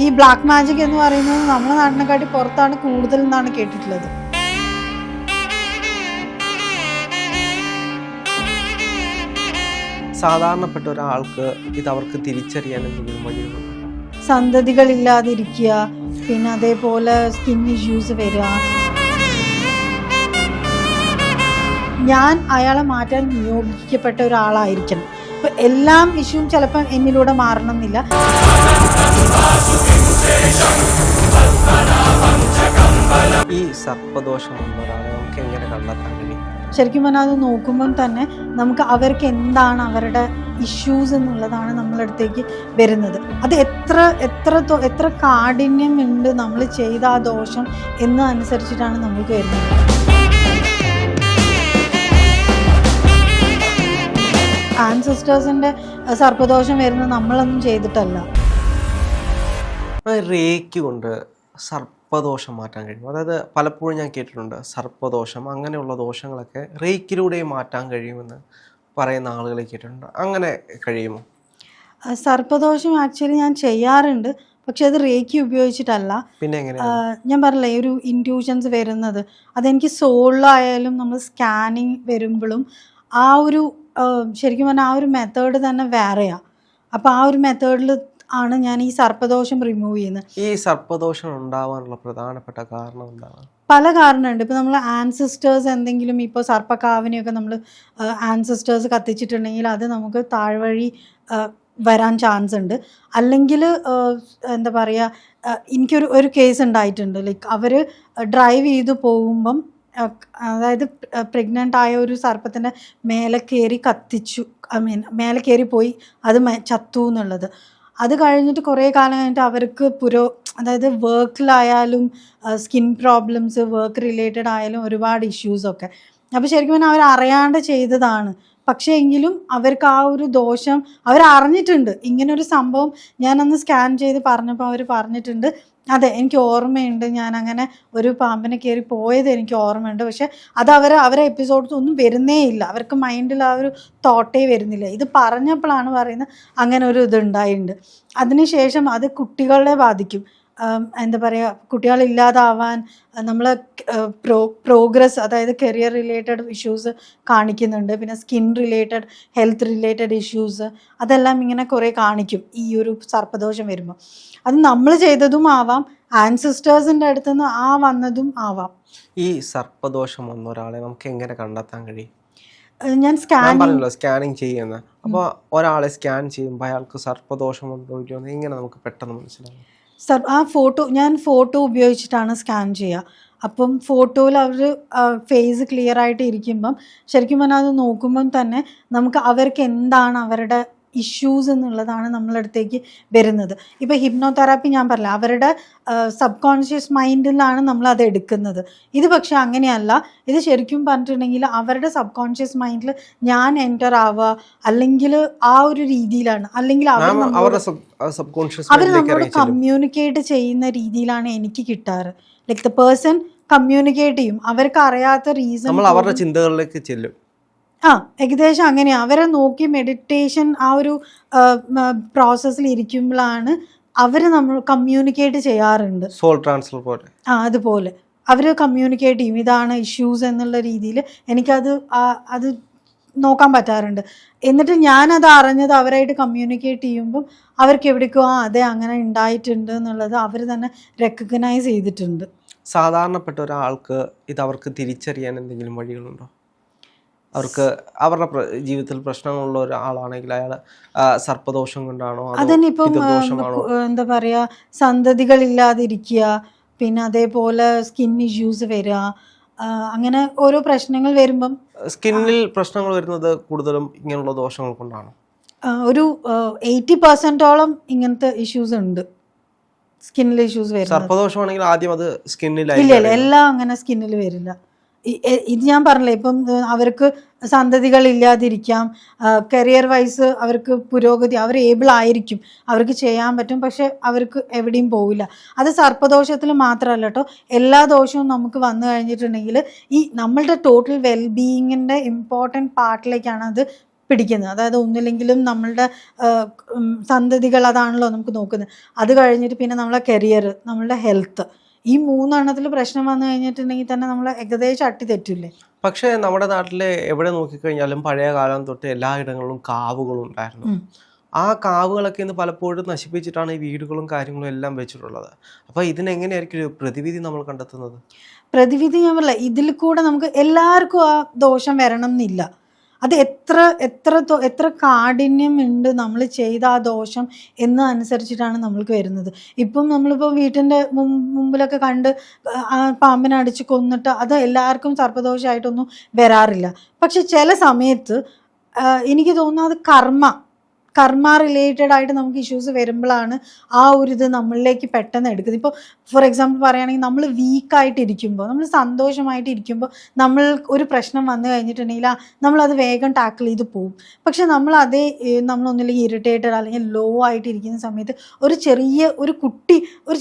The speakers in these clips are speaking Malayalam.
ഈ ബ്ലാക്ക് മാജിക് എന്ന് പറയുന്നത് നമ്മുടെ നാട്ടിനെക്കാട്ടി പുറത്താണ് കൂടുതൽ എന്നാണ് കേട്ടിട്ടുള്ളത്. സാധാരണപ്പെട്ട ഒരാൾക്ക് ഇത് അവർക്ക് തിരിച്ചറിയാൻ എന്തെങ്കിലും വഴികളുണ്ടോ? സന്തതികളില്ലാതിരിക്കുക, പിന്നെ അതേപോലെ സ്കിൻ ഇഷ്യൂസ് വരിക. ഞാൻ അയാളെ മാറ്റാൻ നിയോഗിക്കപ്പെട്ട ഒരാളായിരിക്കണം. ഇപ്പൊ എല്ലാം ഇഷ്യൂവും ചിലപ്പോൾ എന്നിലൂടെ മാറണം എന്നില്ല. ഈ സർപ്പദോഷം ഒരാളെ നമുക്ക് എങ്ങനെ കണ്ടെത്താൻ കഴിയും? ശരിക്കും പറഞ്ഞാൽ അത് നോക്കുമ്പം തന്നെ നമുക്ക് അവർക്ക് എന്താണ് അവരുടെ ഇഷ്യൂസ് എന്നുള്ളതാണ് നമ്മളടുത്തേക്ക് വരുന്നത്. അത് എത്ര കാഠിന്യമുണ്ട് നമ്മൾ ചെയ്ത ആ ദോഷം എന്ന് അനുസരിച്ചിട്ടാണ് നമ്മൾക്ക് വരുന്നത്. ആൻസിസ്റ്റേഴ്സിന്റെ സർപ്പദോഷം വരുന്നത് നമ്മളൊന്നും ചെയ്തിട്ടല്ല. റേക്ക് കൊണ്ട് സർപ്പദോഷം മാറ്റാൻ കഴിയും. അതായത് പലപ്പോഴും ഞാൻ കേട്ടിട്ടുണ്ട് സർപ്പദോഷം അങ്ങനെയുള്ള ദോഷങ്ങളൊക്കെ റേക്കിലൂടെ മാറ്റാൻ കഴിയുമെന്ന് പറയുന്ന ആളുകളെ കേട്ടിട്ടുണ്ട്. അങ്ങനെ കഴിയുമോ? സർപ്പദോഷം ആക്ച്വലി ഞാൻ ചെയ്യാറുണ്ട്, പക്ഷെ അത് റേക്കി ഉപയോഗിച്ചിട്ടല്ല. പിന്നെ എങ്ങനെയാണ്? ഞാൻ പറഞ്ഞില്ലേ, ഒരു ഇൻറ്റ്യൂഷൻസ് വരുന്നത് അതെനിക്ക് സോളിലായാലും നമ്മൾ സ്കാനിങ് വരുമ്പോഴും ആ ഒരു ശരിക്കും പറഞ്ഞാൽ ആ ഒരു മെത്തേഡ് തന്നെ വേറെയാണ്. അപ്പോൾ ആ ഒരു മെത്തേഡിൽ ആണ് ഞാൻ ഈ സർപ്പദോഷം റിമൂവ് ചെയ്യുന്നത്. ഈ സർപ്പദോഷം ഉണ്ടാവാനുള്ള പ്രധാനപ്പെട്ട കാരണം എന്താണ്? പല കാരണമുണ്ട്. ഇപ്പോൾ നമ്മൾ ആൻസിസ്റ്റേഴ്സ് എന്തെങ്കിലും ഇപ്പോൾ സർപ്പക്കാവിനെയൊക്കെ നമ്മൾ ആൻസിസ്റ്റേഴ്സ് കത്തിച്ചിട്ടുണ്ടെങ്കിൽ അത് നമുക്ക് താഴ്വഴി വരാൻ ചാൻസ് ഉണ്ട്. അല്ലെങ്കിൽ എന്താ പറയുക, എനിക്കൊരു കേസ് ഉണ്ടായിട്ടുണ്ട്. ലൈക്ക് അവർ ഡ്രൈവ് ചെയ്ത് പോകുമ്പം, അതായത് പ്രഗ്നൻ്റ് ആയ ഒരു സർപ്പത്തിൻ്റെ മേലെ കയറി കത്തിച്ചു, മേലെ കയറി പോയി അത് ചത്തു എന്നുള്ളത്. അത് കഴിഞ്ഞിട്ട് കുറേ കാലം കഴിഞ്ഞിട്ട് അവർക്ക് അതായത് വർക്കിലായാലും സ്കിൻ പ്രോബ്ലംസ്, വർക്ക് റിലേറ്റഡ് ആയാലും ഒരുപാട് ഇഷ്യൂസൊക്കെ. അപ്പോൾ ശരിക്കും പറഞ്ഞാൽ അവരറിയാണ്ട് ചെയ്തതാണ്. പക്ഷേ എങ്കിലും അവർക്ക് ആ ഒരു ദോഷം അവരറിഞ്ഞിട്ടുണ്ട്. ഇങ്ങനൊരു സംഭവം ഞാനന്ന് സ്കാൻ ചെയ്ത് പറഞ്ഞപ്പോൾ അവർ പറഞ്ഞിട്ടുണ്ട്, അതെ എനിക്ക് ഓർമ്മയുണ്ട്, ഞാൻ അങ്ങനെ ഒരു പാമ്പിനെ കയറി പോയത് എനിക്ക് ഓർമ്മയുണ്ട്. പക്ഷെ അത് അവരെ എപ്പിസോഡ്സ് ഒന്നും വരുന്നേ ഇല്ല, അവർക്ക് മൈൻഡിൽ ആ ഒരു തോട്ടേ വരുന്നില്ല. ഇത് പറഞ്ഞപ്പോഴാണ് പറയുന്നത് അങ്ങനെ ഒരു ഇതുണ്ടായിട്ടുണ്ട്. അതിനുശേഷം അത് കുട്ടികളെ ബാധിക്കും. എന്താ പറയുക, കുട്ടികളില്ലാതാവാൻ നമ്മൾ പ്രോഗ്രസ്, അതായത് കരിയർ റിലേറ്റഡ് ഇഷ്യൂസ് കാണിക്കുന്നുണ്ട്. പിന്നെ skin related, health related issues, അതെല്ലാം ഇങ്ങനെ കുറേ കാണിക്കും ഈ ഒരു സർപ്പദോഷം വരുമ്പോൾ. അത് നമ്മൾ ചെയ്തതും ആവാം, ആൻസിസ്റ്റേഴ്സിൻ്റെ അടുത്തുനിന്ന് വന്നതും ആവാം. ഈ സർപ്പദോഷം വന്ന ഒരാളെ നമുക്ക് എങ്ങനെ കണ്ടെത്താൻ കഴിയും? ഞാൻ സ്കാനിങ് ചെയ്യുന്ന, അപ്പോൾ ഒരാളെ സ്കാൻ ചെയ്യുമ്പോൾ അയാൾക്ക് സർപ്പദോഷം ഉണ്ടോ എങ്ങനെ നമുക്ക് പെട്ടെന്ന് മനസ്സിലാവും? ഞാൻ ഫോട്ടോ ഉപയോഗിച്ചിട്ടാണ് സ്കാൻ ചെയ്യുക. അപ്പം ഫോട്ടോയിൽ അവർ ഫേസ് ക്ലിയർ ആയിട്ട് ഇരിക്കുമ്പം ശരിക്കും പറഞ്ഞാൽ അത് നോക്കുമ്പം തന്നെ നമുക്ക് അവർക്ക് എന്താണ് അവരുടെ ഇഷ്യൂസ് എന്നുള്ളതാണ് നമ്മളടുത്തേക്ക് വരുന്നത്. ഇപ്പോൾ ഹിപ്നോതെറാപ്പി ഞാൻ പറഞ്ഞില്ല, അവരുടെ സബ് കോൺഷ്യസ് മൈൻഡിലാണ് നമ്മളത് എടുക്കുന്നത്. ഇത് പക്ഷെ അങ്ങനെയല്ല. ഇത് ശരിക്കും പറഞ്ഞിട്ടുണ്ടെങ്കിൽ അവരുടെ സബ് കോൺഷ്യസ് മൈൻഡിൽ ഞാൻ എൻ്റർ ആവുക, അല്ലെങ്കിൽ ആ ഒരു രീതിയിലാണ്, അല്ലെങ്കിൽ അവർ നമ്മളോട് കമ്മ്യൂണിക്കേറ്റ് ചെയ്യുന്ന രീതിയിലാണ് എനിക്ക് കിട്ടാറ്. ലൈക്ക് ദ പേഴ്സൺ കമ്മ്യൂണിക്കേറ്റ് ചെയ്യും, അവർക്ക് അറിയാത്ത റീസൺ അവരുടെ ചിന്തകളിലേക്ക് ചെല്ലും. ഏകദേശം അങ്ങനെയാണ്. അവരെ നോക്കി മെഡിറ്റേഷൻ ആ ഒരു പ്രോസസ്സിൽ ഇരിക്കുമ്പോഴാണ് അവർ നമ്മൾ കമ്മ്യൂണിക്കേറ്റ് ചെയ്യാറുണ്ട്. സോൾ ട്രാൻസ്ഫർ പോലെ അതുപോലെ അവർ കമ്മ്യൂണിക്കേറ്റ് ചെയ്യും, ഇതാണ് ഇഷ്യൂസ് എന്നുള്ള രീതിയിൽ അത് നോക്കാൻ പറ്റാറുണ്ട്. എന്നിട്ട് ഞാനത് അറിഞ്ഞത് അവരായിട്ട് കമ്മ്യൂണിക്കേറ്റ് ചെയ്യുമ്പം അവർക്ക് എവിടേക്കോ അതെ അങ്ങനെ ഉണ്ടായിട്ടുണ്ട് എന്നുള്ളത് അവർ തന്നെ റെക്കഗ്നൈസ് ചെയ്തിട്ടുണ്ട്. സാധാരണപ്പെട്ട ഒരാൾക്ക് ഇത് അവർക്ക് തിരിച്ചറിയാൻ എന്തെങ്കിലും വഴികളുണ്ടോ? അവർക്ക് അവരുടെ ജീവിതത്തിൽ പ്രശ്നങ്ങളുള്ള ഒരാളാണെങ്കിൽ അയാൾ സർപ്പദോഷം കൊണ്ടാണോ, അതിനിപ്പം എന്താ പറയുക, സന്തതികളില്ലാതിരിക്കുക, പിന്നെ അതേപോലെ സ്കിൻ ഇഷ്യൂസ് വരിക, അങ്ങനെ ഓരോ പ്രശ്നങ്ങൾ വരുമ്പം. സ്കിന്നിൽ പ്രശ്നങ്ങൾ വരുന്നത് കൂടുതലും ഇങ്ങനെയുള്ള ദോഷങ്ങൾ കൊണ്ടാണ്. ഒരു 80% ഇങ്ങനത്തെ ഇഷ്യൂസ് ഉണ്ട്, സ്കിന്നിൽ ഇഷ്യൂസ് വരുന്നത്. സർപ്പദോഷമാണെങ്കിൽ ആദ്യം അത് സ്കിന്നിൽ ഇല്ല, എല്ലാം അങ്ങനെ സ്കിന്നിൽ വരില്ല. ഇത് ഞാൻ പറഞ്ഞില്ലേ, ഇപ്പം അവർക്ക് സന്തതികൾ ഇല്ലാതിരിക്കാം, കരിയർ വൈസ് അവർക്ക് പുരോഗതി, അവർ ഏബിൾ ആയിരിക്കും, അവർക്ക് ചെയ്യാൻ പറ്റും, പക്ഷെ അവർക്ക് എവിടെയും പോവില്ല. അത് സർപ്പദോഷത്തിൽ മാത്രമല്ല കേട്ടോ, എല്ലാ ദോഷവും നമുക്ക് വന്നു കഴിഞ്ഞിട്ടുണ്ടെങ്കിൽ ഈ നമ്മളുടെ ടോട്ടൽ വെൽബീയിങ്ങിൻ്റെ ഇമ്പോർട്ടൻറ്റ് പാർട്ടിലേക്കാണ് അത് പിടിക്കുന്നത്. അതായത് ഒന്നില്ലെങ്കിലും നമ്മളുടെ സന്തതികൾ അതാണല്ലോ നമുക്ക് നോക്കുന്നത്. അത് കഴിഞ്ഞിട്ട് പിന്നെ നമ്മളെ കരിയർ, നമ്മളുടെ ഹെൽത്ത്, ഈ 3 പ്രശ്നം വന്നു കഴിഞ്ഞിട്ടുണ്ടെങ്കിൽ തന്നെ നമ്മൾ ഏകദേശം അട്ടി തെറ്റില്ലേ. പക്ഷേ നമ്മുടെ നാട്ടിൽ എവിടെ നോക്കിക്കഴിഞ്ഞാലും പഴയ കാലം തൊട്ട് എല്ലായിടങ്ങളിലും കാവുകളും ഉണ്ടായിരുന്നു. ആ കാവുകളൊക്കെ ഇന്ന് പലപ്പോഴും നശിപ്പിച്ചിട്ടാണ് ഈ വീടുകളും കാര്യങ്ങളും എല്ലാം വെച്ചിട്ടുള്ളത്. അപ്പോൾ ഇതിനെങ്ങനെയായിരിക്കും ഒരു പ്രതിവിധി നമ്മൾ കണ്ടെത്തുന്നത്? പ്രതിവിധി ഞാൻ പറയില്ല, ഇതിൽ കൂടെ നമുക്ക് എല്ലാവർക്കും ആ ദോഷം വരണം എന്നില്ല. അത് എത്ര കാഠിന്യം ഉണ്ട് നമ്മൾ ചെയ്ത ആ ദോഷം എന്ന് അനുസരിച്ചിട്ടാണ് നമ്മൾക്ക് വരുന്നത്. ഇപ്പം നമ്മളിപ്പോൾ വീട്ടിൻ്റെ മുമ്പിലൊക്കെ കണ്ട് ആ പാമ്പിനെ അടിച്ച് കൊന്നിട്ട് അത് എല്ലാവർക്കും സർപ്പദോഷമായിട്ടൊന്നും വരാറില്ല. പക്ഷെ ചില സമയത്ത് എനിക്ക് തോന്നുന്നത് അത് കർമ്മ റിലേറ്റഡ് ആയിട്ട് നമുക്ക് ഇഷ്യൂസ് വരുമ്പോഴാണ് ആ ഒരു ഇത് നമ്മളിലേക്ക് പെട്ടെന്ന് എടുക്കുന്നത്. ഇപ്പോൾ ഫോർ എക്സാമ്പിൾ പറയുകയാണെങ്കിൽ നമ്മൾ വീക്കായിട്ടിരിക്കുമ്പോൾ, നമ്മൾ സന്തോഷമായിട്ടിരിക്കുമ്പോൾ നമ്മൾ ഒരു പ്രശ്നം വന്നു കഴിഞ്ഞിട്ടുണ്ടെങ്കിൽ നമ്മളത് വേഗം ടാക്കിൾ ചെയ്ത് പോകും. പക്ഷെ നമ്മളൊന്നില്ലെങ്കിൽ ഇറിറ്റേറ്റഡ് അല്ലെങ്കിൽ ലോ ആയിട്ടിരിക്കുന്ന സമയത്ത് ഒരു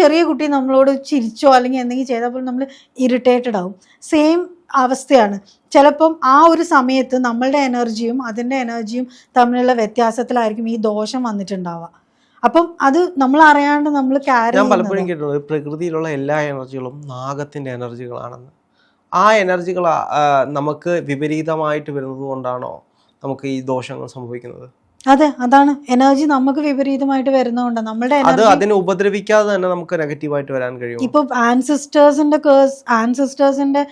ചെറിയ കുട്ടി നമ്മളോട് ചിരിച്ചോ അല്ലെങ്കിൽ എന്തെങ്കിലും ചെയ്തപ്പോൾ നമ്മൾ ഇറിറ്റേറ്റഡ് ആവും. സെയിം അവസ്ഥയാണ്. ചിലപ്പം ആ ഒരു സമയത്ത് നമ്മളുടെ എനർജിയും അതിൻ്റെ എനർജിയും തമ്മിലുള്ള വ്യത്യാസത്തിലായിരിക്കും ഈ ദോഷം വന്നിട്ടുണ്ടാവുക. അപ്പം അത് നമ്മൾ അറിയാണ്ട് നമ്മൾ ഞാൻ പലപ്പോഴും കേട്ടിട്ടുണ്ട് പ്രകൃതിയിലുള്ള എല്ലാ എനർജികളും നാഗത്തിൻ്റെ എനർജികളാണെന്ന്. ആ എനർജികൾ നമുക്ക് വിപരീതമായിട്ട് വരുന്നത് കൊണ്ടാണോ നമുക്ക് ഈ ദോഷങ്ങൾ സംഭവിക്കുന്നത്? അതെ, അതാണ് എനർജി നമുക്ക് വിപരീതമായിട്ട് വരുന്നതുകൊണ്ടാണ് നമ്മളുടെ അതിനെ ഉപദ്രവിക്കാതെ തന്നെ നമുക്ക് നെഗറ്റീവായിട്ട് വരാൻ കഴിയും. ഇപ്പൊ ആൻസിസ്റ്റേഴ്സിന്റെ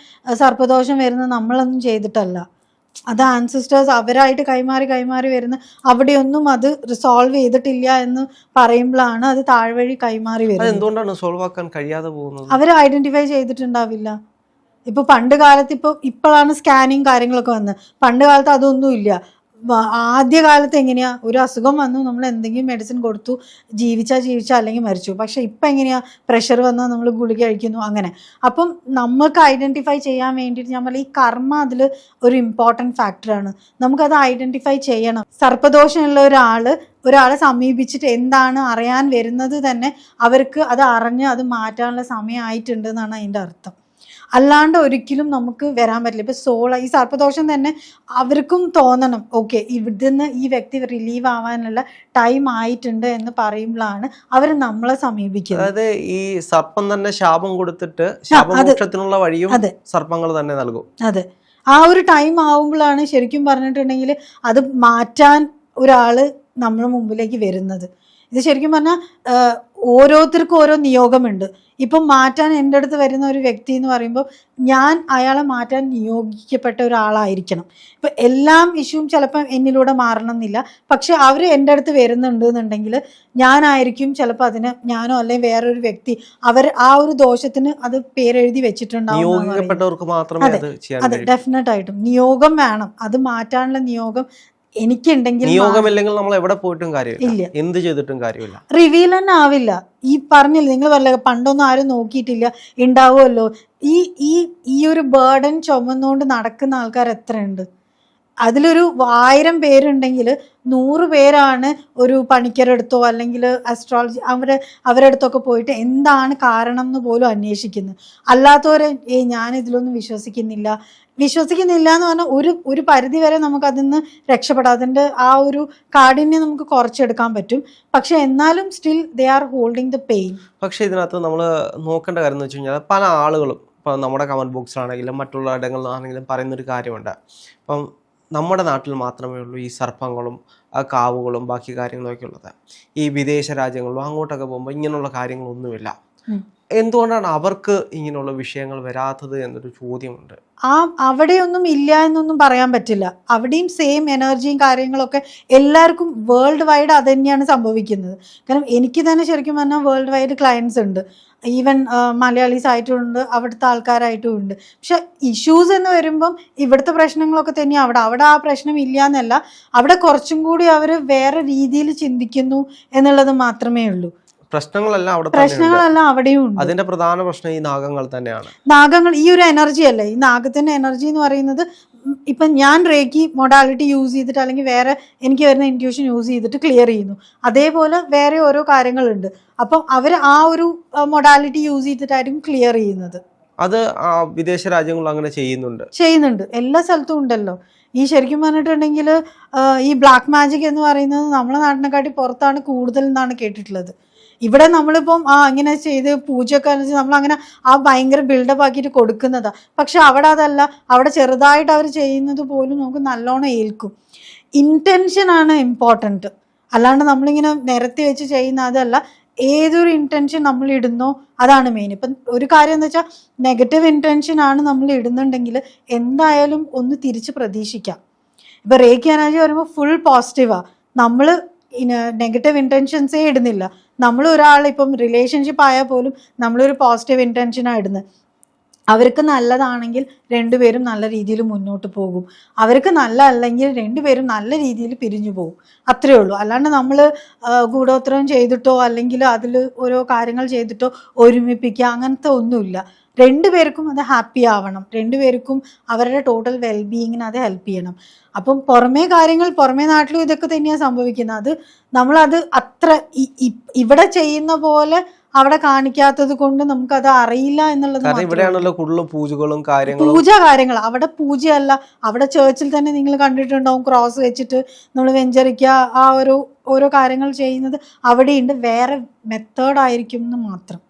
സർപ്പദോഷം വരുന്നത് നമ്മളൊന്നും ചെയ്തിട്ടല്ല. അത് ആൻസിസ്റ്റേഴ്സ് അവരായിട്ട് കൈമാറി വരുന്ന അവിടെയൊന്നും അത് റിസോൾവ് ചെയ്തിട്ടില്ല എന്ന് പറയുമ്പോഴാണ് അത് താഴ്വഴി കൈമാറി വരുന്നത്. എന്തുകൊണ്ടാണ് സോൾവ് ആക്കാൻ കഴിയാതെ പോകുന്നത്? അവർ ഐഡന്റിഫൈ ചെയ്തിട്ടുണ്ടാവില്ല. ഇപ്പൊ പണ്ട് കാലത്ത് ഇപ്പോഴാണ് സ്കാനിങ് കാര്യങ്ങളൊക്കെ വന്നത്. പണ്ട് കാലത്ത് അതൊന്നും ഇല്ല. ആദ്യകാലത്ത് എങ്ങനെയാ, ഒരു അസുഖം വന്നു നമ്മൾ എന്തെങ്കിലും മെഡിസിൻ കൊടുത്തു, ജീവിച്ചാ അല്ലെങ്കിൽ മരിച്ചു. പക്ഷെ ഇപ്പം എങ്ങനെയാ, പ്രഷർ വന്നാൽ നമ്മൾ ഗുളിക കഴിക്കുന്നു അങ്ങനെ. അപ്പം നമുക്ക് ഐഡൻറ്റിഫൈ ചെയ്യാൻ വേണ്ടിയിട്ട് ഞാൻ പറയും ഈ കർമ്മ അതിൽ ഒരു ഇമ്പോർട്ടൻറ്റ് ഫാക്ടറാണ്. നമുക്കത് ഐഡൻറ്റിഫൈ ചെയ്യണം. സർപ്പദോഷമുള്ള ഒരാളെ സമീപിച്ചിട്ട് എന്താണ് അറിയാൻ വരുന്നത് തന്നെ അവർക്ക് അത് അറിഞ്ഞ് അത് മാറ്റാനുള്ള സമയമായിട്ടുണ്ട് എന്നാണ് അതിൻ്റെ അർത്ഥം. അല്ലാണ്ട് ഒരിക്കലും നമുക്ക് വരാൻ പറ്റില്ല. ഇപ്പം ഈ സർപ്പദോഷം തന്നെ അവർക്കും തോന്നണം, ഓക്കെ ഇവിടുന്ന് ഈ വ്യക്തി റിലീവ് ആവാനുള്ള ടൈം ആയിട്ടുണ്ട് എന്ന് പറയുമ്പോഴാണ് അവർ നമ്മളെ സമീപിക്കുന്നത്. അതായത് ഈ സർപ്പം തന്നെ ശാപം കൊടുത്തിട്ട് ശാപമോക്ഷത്തിനുള്ള വഴിയും സർപ്പങ്ങൾ തന്നെ നൽകും. അതെ, ആ ഒരു ടൈം ആവുമ്പോഴാണ് ശരിക്കും പറഞ്ഞിട്ടുണ്ടെങ്കിൽ അത് മാറ്റാൻ ഒരാള് നമ്മുടെ മുമ്പിലേക്ക് വരുന്നത്. ഇത് ശരിക്കും പറഞ്ഞാൽ ഓരോരുത്തർക്കും ഓരോ നിയോഗമുണ്ട്. ഇപ്പം മാറ്റാൻ എൻ്റെ അടുത്ത് വരുന്ന ഒരു വ്യക്തി എന്ന് പറയുമ്പോൾ ഞാൻ അയാളെ മാറ്റാൻ നിയോഗിക്കപ്പെട്ട ഒരാളായിരിക്കണം. ഇപ്പം എല്ലാം ഇഷ്യൂവും ചിലപ്പം എന്നിലൂടെ മാറണം എന്നില്ല. പക്ഷെ അവർ എൻ്റെ അടുത്ത് വരുന്നുണ്ട് എന്നുണ്ടെങ്കിൽ ഞാനായിരിക്കും ചിലപ്പോൾ അതിന്, ഞാനോ അല്ലെങ്കിൽ വേറൊരു വ്യക്തി അവർ ആ ഒരു ദോഷത്തിന് അത് പേരെഴുതി വെച്ചിട്ടുണ്ടാവും. അതെ, ഡെഫിനറ്റ് ആയിട്ടും നിയോഗം വേണം. അത് മാറ്റാനുള്ള നിയോഗം എനിക്കുണ്ടെങ്കിൽ, നിയോഗമില്ലെങ്കിൽ നമ്മൾ എവിടെ പോയിട്ടും കാര്യമില്ല, എന്ത് ചെയ്തിട്ടും കാര്യമില്ല, റിവീൽ തന്നെ ആവില്ല. ഈ പറഞ്ഞില്ല, നിങ്ങൾ പറഞ്ഞ പണ്ടൊന്നും ആരും നോക്കിയിട്ടില്ല, ഉണ്ടാവുമല്ലോ. ഈ ഒരു ബേർഡൻ ചുമന്നുകൊണ്ട് നടക്കുന്ന ആൾക്കാർ എത്രയുണ്ട്? അതിലൊരു 1000 പേരുണ്ടെങ്കിൽ 100 പേരാണ് ഒരു പണിക്കരെടുത്തോ അല്ലെങ്കിൽ അസ്ട്രോളജി അവരുടെ അടുത്തൊക്കെ പോയിട്ട് എന്താണ് കാരണം എന്ന് പോലും അന്വേഷിക്കുന്നത്. അല്ലാത്തവരെ ഞാൻ ഇതിലൊന്നും വിശ്വസിക്കുന്നില്ല എന്ന് പറഞ്ഞാൽ ഒരു പരിധി വരെ നമുക്ക് അതിൽ നിന്ന് രക്ഷപ്പെടാം. അതിൻ്റെ ആ ഒരു കാഠിന്യം നമുക്ക് കുറച്ചെടുക്കാൻ പറ്റും. പക്ഷെ എന്നാലും still they are holding the pain. പക്ഷേ ഇതിനകത്ത് നമ്മൾ നോക്കേണ്ട കാര്യം എന്ന് വെച്ച് കഴിഞ്ഞാൽ പല ആളുകളും ഇപ്പം നമ്മുടെ കമൻറ്റ് ബോക്സിലാണെങ്കിലും മറ്റുള്ള ഇടങ്ങളിലാണെങ്കിലും പറയുന്നൊരു കാര്യമുണ്ട്. ഇപ്പം നമ്മുടെ നാട്ടിൽ മാത്രമേ ഉള്ളൂ ഈ സർപ്പങ്ങളും കാവുകളും ബാക്കി കാര്യങ്ങളൊക്കെ ഉള്ളത്. ഈ വിദേശ രാജ്യങ്ങളിലും അങ്ങോട്ടൊക്കെ പോകുമ്പോൾ ഇങ്ങനെയുള്ള കാര്യങ്ങളൊന്നുമില്ല. എന്തുകൊണ്ടാണ് അവർക്ക് ഇങ്ങനെയുള്ള വിഷയങ്ങൾ വരാത്തത് എന്നൊരു ചോദ്യമുണ്ട്. അവിടെയൊന്നും ഇല്ല എന്നൊന്നും പറയാൻ പറ്റില്ല. അവിടെയും സെയിം എനർജിയും കാര്യങ്ങളൊക്കെ എല്ലാവർക്കും വേൾഡ് വൈഡ് അത് തന്നെയാണ് സംഭവിക്കുന്നത്. കാരണം എനിക്ക് തന്നെ ശരിക്കും പറഞ്ഞാൽ വേൾഡ് വൈഡ് ക്ലയൻസ് ഉണ്ട്. ഈവൻ മലയാളീസ് ആയിട്ടും ഉണ്ട്, അവിടുത്തെ ആൾക്കാരായിട്ടും ഉണ്ട്. പക്ഷെ ഇഷ്യൂസ് എന്ന് വരുമ്പം ഇവിടുത്തെ പ്രശ്നങ്ങളൊക്കെ തന്നെയാണ് അവിടെ ആ പ്രശ്നം ഇല്ല എന്നല്ല, അവിടെ കുറച്ചും കൂടി അവർ വേറെ രീതിയിൽ ചിന്തിക്കുന്നു എന്നുള്ളത് മാത്രമേ ഉള്ളൂ. പ്രശ്നങ്ങളെല്ലാം അവിടെയും ഉണ്ട്. അതിന്റെ പ്രധാന പ്രശ്നം ഈ നാഗങ്ങൾ തന്നെയാണ്. നാഗങ്ങൾ ഈ ഒരു എനർജി അല്ലേ, ഈ നാഗത്തിന്റെ എനർജി എന്ന് പറയുന്നത്. ഇപ്പം ഞാൻ റേക്കി മൊഡാലിറ്റി യൂസ് ചെയ്തിട്ട് അല്ലെങ്കിൽ വേറെ എനിക്ക് വരുന്ന ഇൻറ്റ്യൂഷൻ യൂസ് ചെയ്തിട്ട് ക്ലിയർ ചെയ്യുന്നു. അതേപോലെ വേറെ ഓരോ കാര്യങ്ങളുണ്ട്. അപ്പം അവർ ആ ഒരു മൊഡാലിറ്റി യൂസ് ചെയ്തിട്ടായിരിക്കും ക്ലിയർ ചെയ്യുന്നത്. അത് വിദേശ രാജ്യങ്ങളിൽ അങ്ങനെ ചെയ്യുന്നുണ്ട്, എല്ലാ സ്ഥലത്തും ഉണ്ടല്ലോ. ഈ ശരിക്കും പറഞ്ഞിട്ടുണ്ടെങ്കിൽ ഈ ബ്ലാക്ക് മാജിക് എന്ന് പറയുന്നത് നമ്മളെ നാട്ടിനെക്കാട്ടി പുറത്താണ് കൂടുതൽ എന്നാണ് കേട്ടിട്ടുള്ളത്. ഇവിടെ നമ്മളിപ്പം ഇങ്ങനെ ചെയ്ത് പൂജയൊക്കെ നമ്മളങ്ങനെ ഭയങ്കര ബിൽഡപ്പ് ആക്കിയിട്ട് കൊടുക്കുന്നതാണ്. പക്ഷെ അവിടെ അതല്ല, അവിടെ ചെറുതായിട്ട് അവർ ചെയ്യുന്നത് പോലും നമുക്ക് നല്ലോണം ഏൽക്കും. ഇൻറ്റൻഷനാണ് ഇമ്പോർട്ടൻറ്റ്, അല്ലാണ്ട് നമ്മളിങ്ങനെ നിരത്തി വെച്ച് ചെയ്യുന്ന അതല്ല. ഏതൊരു ഇൻറ്റൻഷൻ നമ്മൾ ഇടുന്നോ അതാണ് മെയിൻ. ഇപ്പം ഒരു കാര്യം എന്ന് വെച്ചാൽ നെഗറ്റീവ് ഇൻറ്റൻഷനാണ് നമ്മൾ ഇടുന്നുണ്ടെങ്കിൽ എന്തായാലും ഒന്ന് തിരിച്ച് പ്രതീക്ഷിക്കാം. ഇപ്പം റേക്കി എനർജി വരുമ്പോൾ ഫുൾ പോസിറ്റീവാണ്. നമ്മൾ നെഗറ്റീവ് ഇൻറ്റൻഷൻസേ ഇടുന്നില്ല. നമ്മൾ ഒരാൾ ഇപ്പം റിലേഷൻഷിപ്പ് ആയാൽ പോലും നമ്മളൊരു പോസിറ്റീവ് ഇൻറ്റൻഷനാണ് ഇടുന്നത്. അവർക്ക് നല്ലതാണെങ്കിൽ രണ്ടുപേരും നല്ല രീതിയിൽ മുന്നോട്ട് പോകും, അവർക്ക് നല്ല അല്ലെങ്കിൽ രണ്ടുപേരും നല്ല രീതിയിൽ പിരിഞ്ഞു പോകും, അത്രയേ ഉള്ളൂ. അല്ലാണ്ട് നമ്മൾ ഗൂഢോത്രം ചെയ്തിട്ടോ അല്ലെങ്കിൽ അതിൽ ഓരോ കാര്യങ്ങൾ ചെയ്തിട്ടോ ഒരുമിപ്പിക്കുക അങ്ങനത്തെ ഒന്നുമില്ല. രണ്ടുപേർക്കും അത് ഹാപ്പി ആവണം, രണ്ടുപേർക്കും അവരുടെ ടോട്ടൽ വെൽബീയിങ്ങിന് അത് ഹെൽപ്പ് ചെയ്യണം. അപ്പം പുറമേ നാട്ടിലും ഇതൊക്കെ തന്നെയാണ് സംഭവിക്കുന്നത്. അത് നമ്മളത് അത്ര ഇവിടെ ചെയ്യുന്ന പോലെ അവിടെ കാണിക്കാത്തത് കൊണ്ട് നമുക്കത് അറിയില്ല എന്നുള്ളത്. ഇവിടെയാണല്ലോ കൂടുതലും പൂജകളും കാര്യങ്ങൾ. അവിടെ പൂജയല്ല, അവിടെ ചേർച്ചിൽ തന്നെ നിങ്ങൾ കണ്ടിട്ടുണ്ടാവും ക്രോസ് വെച്ചിട്ട് നമ്മൾ വെഞ്ചരിക്കുക ഓരോ കാര്യങ്ങൾ ചെയ്യുന്നത് അവിടെയുണ്ട്. വേറെ മെത്തേഡ് ആയിരിക്കും എന്ന് മാത്രം.